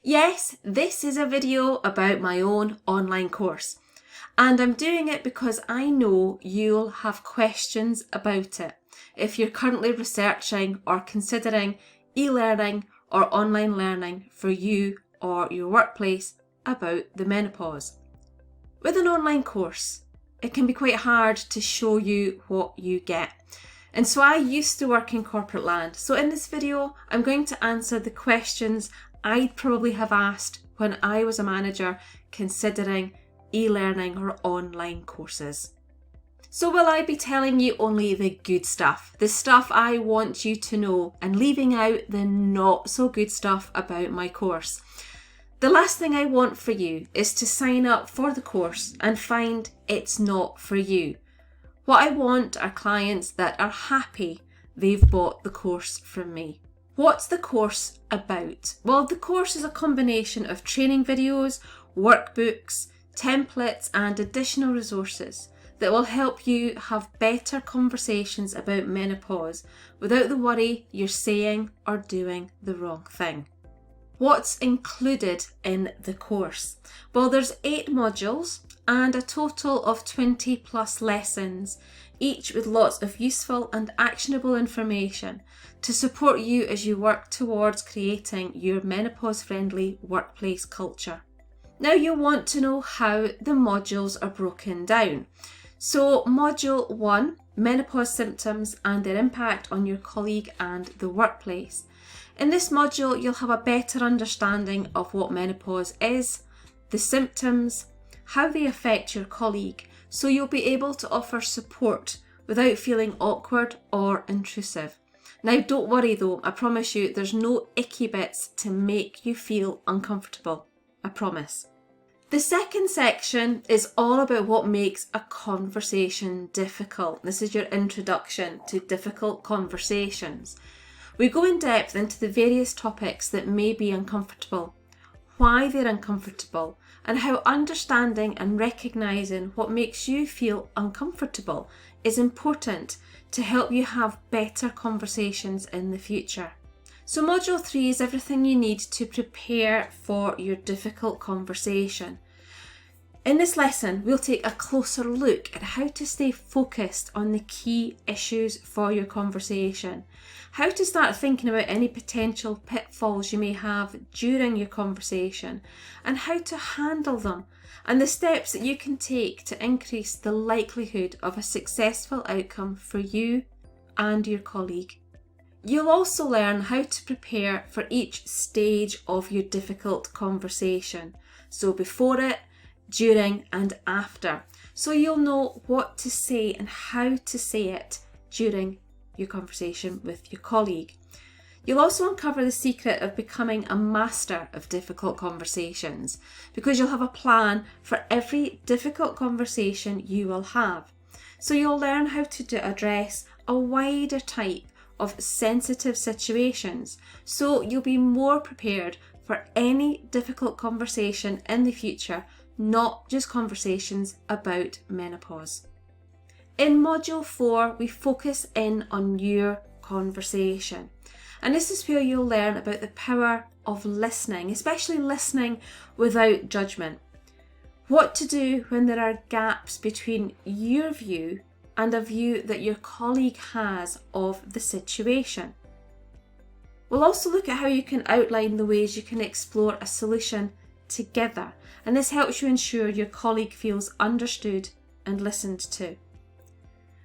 Yes, this is a video about my own online course, and I'm doing it because I know you'll have questions about it if you're currently researching or considering e-learning or online learning for you or your workplace about the menopause. With an online course, it can be quite hard to show you what you get. And so I used to work in corporate land. So in this video, I'm going to answer the questions I'd probably have asked when I was a manager considering e-learning or online courses. So will I be telling you only the good stuff, the stuff I want you to know, and leaving out the not so good stuff about my course? The last thing I want for you is to sign up for the course and find it's not for you. What I want are clients that are happy they've bought the course from me. What's the course about? Well, the course is a combination of training videos, workbooks, templates and additional resources that will help you have better conversations about menopause without the worry you're saying or doing the wrong thing. What's included in the course? Well, there's 8 modules and a total of 20 plus lessons, each with lots of useful and actionable information to support you as you work towards creating your menopause-friendly workplace culture. Now you'll want to know how the modules are broken down. So Module 1, menopause symptoms and their impact on your colleague and the workplace. In this module, you'll have a better understanding of what menopause is, the symptoms, how they affect your colleague, so you'll be able to offer support without feeling awkward or intrusive. Now don't worry though, I promise you there's no icky bits to make you feel uncomfortable, I promise. The second section is all about what makes a conversation difficult. This is your introduction to difficult conversations. We go in depth into the various topics that may be uncomfortable, why they're uncomfortable, and how understanding and recognising what makes you feel uncomfortable is important to help you have better conversations in the future. So Module 3 is everything you need to prepare for your difficult conversation. In this lesson, we'll take a closer look at how to stay focused on the key issues for your conversation, how to start thinking about any potential pitfalls you may have during your conversation, and how to handle them, and the steps that you can take to increase the likelihood of a successful outcome for you and your colleague. You'll also learn how to prepare for each stage of your difficult conversation, so before it, during and after, so you'll know what to say and how to say it during your conversation with your colleague. You'll also uncover the secret of becoming a master of difficult conversations, because you'll have a plan for every difficult conversation you will have. So you'll learn how to address a wider type of sensitive situations, so you'll be more prepared for any difficult conversation in the future, not just conversations about menopause. In Module 4, we focus in on your conversation. And this is where you'll learn about the power of listening, especially listening without judgment. What to do when there are gaps between your view and a view that your colleague has of the situation. We'll also look at how you can outline the ways you can explore a solution together, and this helps you ensure your colleague feels understood and listened to.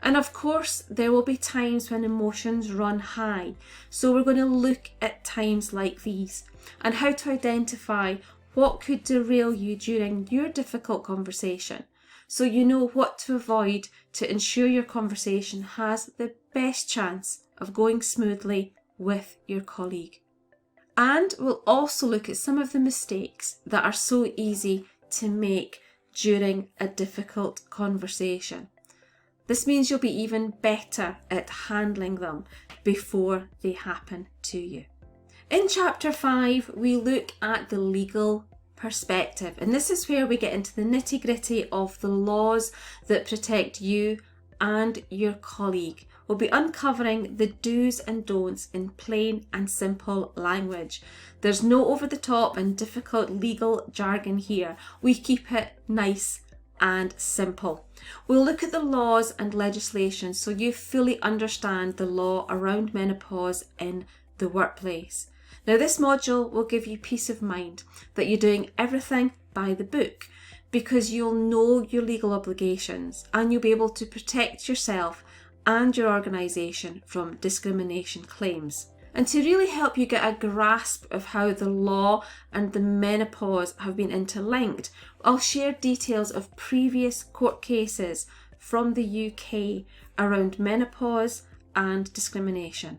And of course, there will be times when emotions run high, so we're going to look at times like these and how to identify what could derail you during your difficult conversation, so you know what to avoid to ensure your conversation has the best chance of going smoothly with your colleague. And we'll also look at some of the mistakes that are so easy to make during a difficult conversation. This means you'll be even better at handling them before they happen to you. In Chapter 5, we look at the legal perspective, and this is where we get into the nitty-gritty of the laws that protect you and your colleague. we'll be uncovering the do's and don'ts in plain and simple language. There's no over-the-top and difficult legal jargon here. We keep it nice and simple. We'll look at the laws and legislation so you fully understand the law around menopause in the workplace. Now, this module will give you peace of mind that you're doing everything by the book, because you'll know your legal obligations and you'll be able to protect yourself and your organisation from discrimination claims. And to really help you get a grasp of how the law and the menopause have been interlinked, I'll share details of previous court cases from the UK around menopause and discrimination.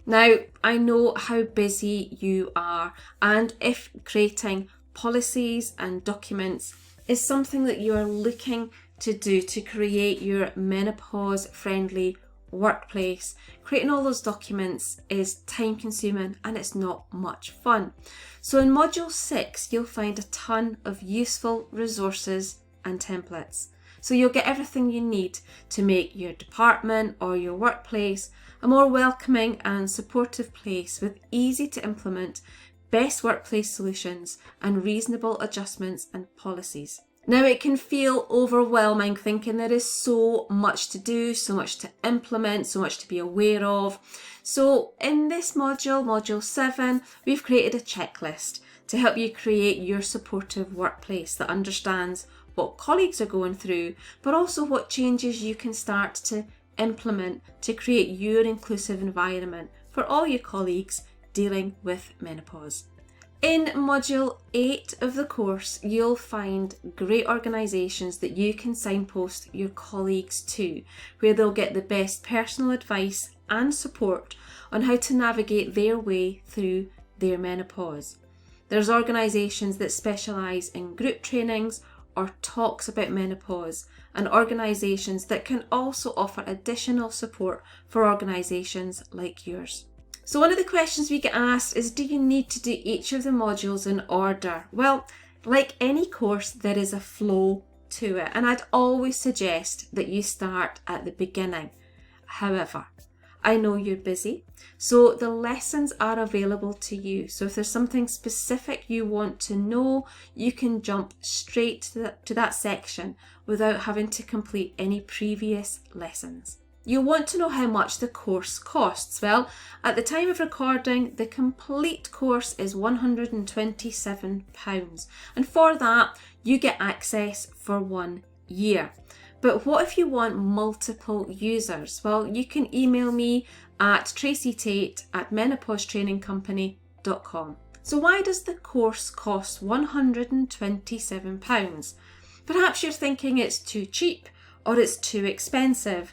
Now, I know how busy you are, and if creating policies and documents is something that you are looking to do to create your menopause-friendly workplace, creating all those documents is time consuming and it's not much fun. So in Module 6, you'll find a ton of useful resources and templates. So you'll get everything you need to make your department or your workplace a more welcoming and supportive place with easy to implement best workplace solutions and reasonable adjustments and policies. Now, it can feel overwhelming thinking there is so much to do, so much to implement, so much to be aware of. So in this module, Module 7, we've created a checklist to help you create your supportive workplace that understands what colleagues are going through, but also what changes you can start to implement to create your inclusive environment for all your colleagues dealing with menopause. In Module 8 of the course, you'll find great organisations that you can signpost your colleagues to, where they'll get the best personal advice and support on how to navigate their way through their menopause. There's organisations that specialise in group trainings or talks about menopause, and organisations that can also offer additional support for organisations like yours. So one of the questions we get asked is, do you need to do each of the modules in order? Well, like any course, there is a flow to it, and I'd always suggest that you start at the beginning. However, I know you're busy, so the lessons are available to you. So if there's something specific you want to know, you can jump straight to that section without having to complete any previous lessons. You'll want to know how much the course costs. Well, at the time of recording, the complete course is £127, and for that, you get access for 1 year. But what if you want multiple users? Well, you can email me at tracytate@menopausetrainingcompany.com. So why does the course cost £127? Perhaps you're thinking it's too cheap or it's too expensive.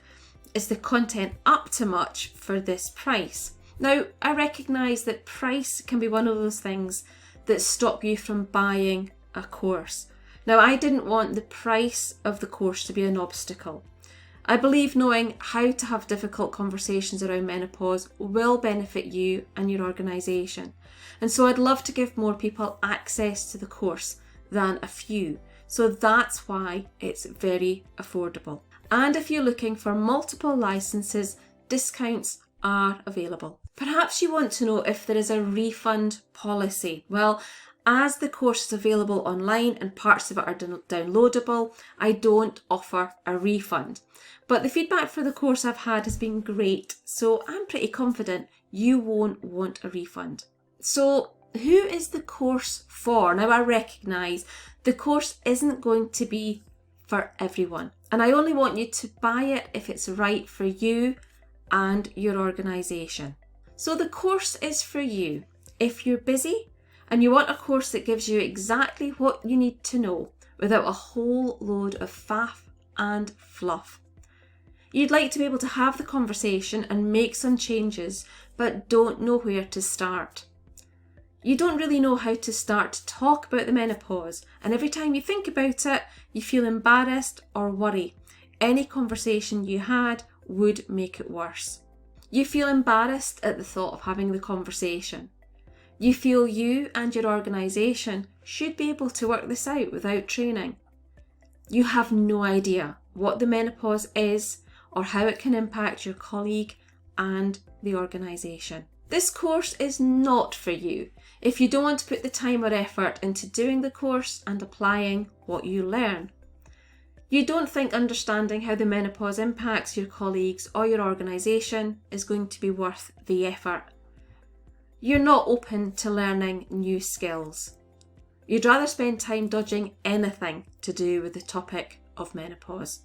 Is the content up to much for this price? Now, I recognise that price can be one of those things that stop you from buying a course. Now, I didn't want the price of the course to be an obstacle. I believe knowing how to have difficult conversations around menopause will benefit you and your organisation. And so I'd love to give more people access to the course than a few. So that's why it's very affordable. And if you're looking for multiple licenses, discounts are available. Perhaps you want to know if there is a refund policy. Well, as the course is available online and parts of it are downloadable, I don't offer a refund. But the feedback for the course I've had has been great, so I'm pretty confident you won't want a refund. So who is the course for? Now, I recognise the course isn't going to be for everyone, and I only want you to buy it if it's right for you and your organisation. So the course is for you if you're busy and you want a course that gives you exactly what you need to know without a whole load of faff and fluff. You'd like to be able to have the conversation and make some changes, but don't know where to start. You don't really know how to start to talk about the menopause, and every time you think about it, you feel embarrassed or worry. Any conversation you had would make it worse. You feel embarrassed at the thought of having the conversation. You feel you and your organisation should be able to work this out without training. You have no idea what the menopause is or how it can impact your colleague and the organisation. This course is not for you if you don't want to put the time or effort into doing the course and applying what you learn. You don't think understanding how the menopause impacts your colleagues or your organisation is going to be worth the effort. You're not open to learning new skills. You'd rather spend time dodging anything to do with the topic of menopause.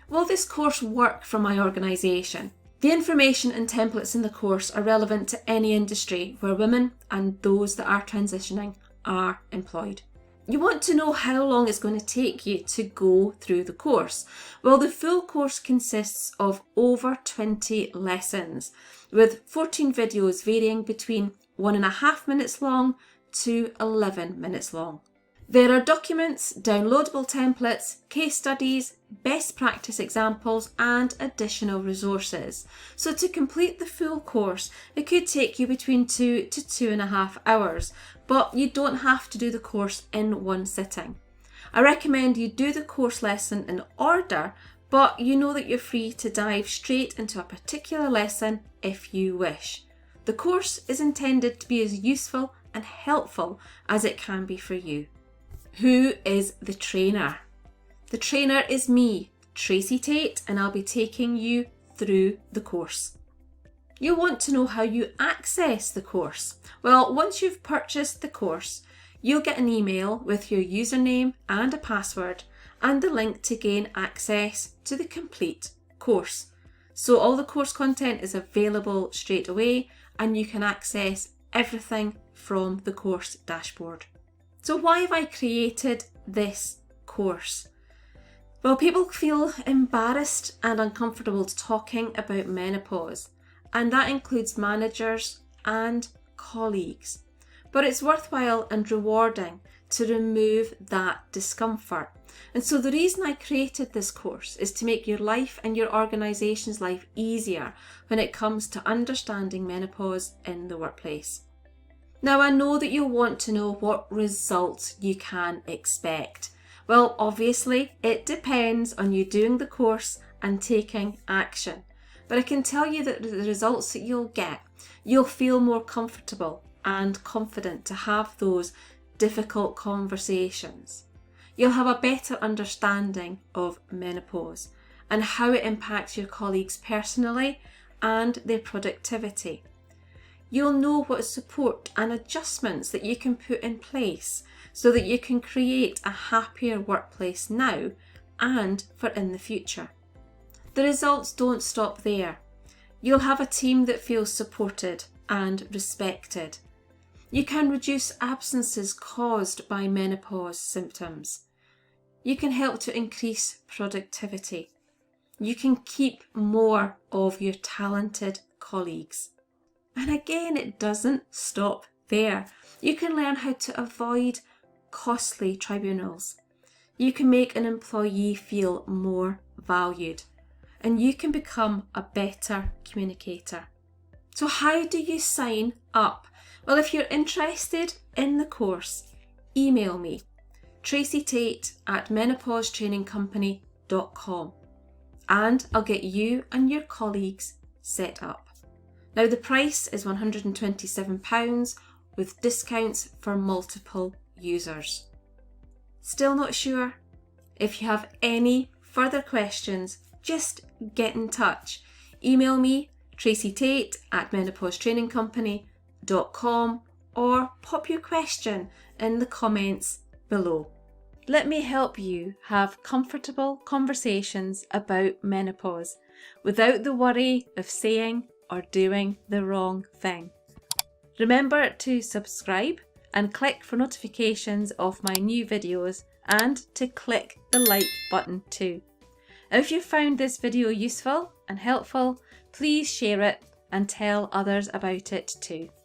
Will this course work for my organisation? The information and templates in the course are relevant to any industry where women and those that are transitioning are employed. You want to know how long it's going to take you to go through the course. Well, the full course consists of over 20 lessons, with 14 videos varying between 1.5 minutes long to 11 minutes long. There are documents, downloadable templates, case studies, best practice examples and additional resources. So to complete the full course, it could take you between 2 to 2.5 hours, but you don't have to do the course in one sitting. I recommend you do the course lesson in order, but you know that you're free to dive straight into a particular lesson if you wish. The course is intended to be as useful and helpful as it can be for you. Who is the trainer? The trainer is me, Tracy Tate, and I'll be taking you through the course. You'll want to know how you access the course. Well, once you've purchased the course, you'll get an email with your username and a password and the link to gain access to the complete course. So all the course content is available straight away and you can access everything from the course dashboard. So why have I created this course? Well, people feel embarrassed and uncomfortable talking about menopause, and that includes managers and colleagues. But it's worthwhile and rewarding to remove that discomfort. And so the reason I created this course is to make your life and your organisation's life easier when it comes to understanding menopause in the workplace. Now, I know that you'll want to know what results you can expect. Well, obviously, it depends on you doing the course and taking action. But I can tell you that the results that you'll get, you'll feel more comfortable and confident to have those difficult conversations. You'll have a better understanding of menopause and how it impacts your colleagues personally and their productivity. You'll know what support and adjustments that you can put in place so that you can create a happier workplace now and for in the future. The results don't stop there. You'll have a team that feels supported and respected. You can reduce absences caused by menopause symptoms. You can help to increase productivity. You can keep more of your talented colleagues. And again, it doesn't stop there. You can learn how to avoid costly tribunals. You can make an employee feel more valued. And you can become a better communicator. So how do you sign up? Well, if you're interested in the course, email me, traceytate@menopausetrainingcompany.com, and I'll get you and your colleagues set up. Now, the price is £127 with discounts for multiple users. Still not sure? If you have any further questions, just get in touch. Email me, traceytate@menopausetrainingcompany.com, or pop your question in the comments below. Let me help you have comfortable conversations about menopause without the worry of saying or doing the wrong thing. Remember to subscribe and click for notifications of my new videos and to click the like button too. If you found this video useful and helpful, please share it and tell others about it too.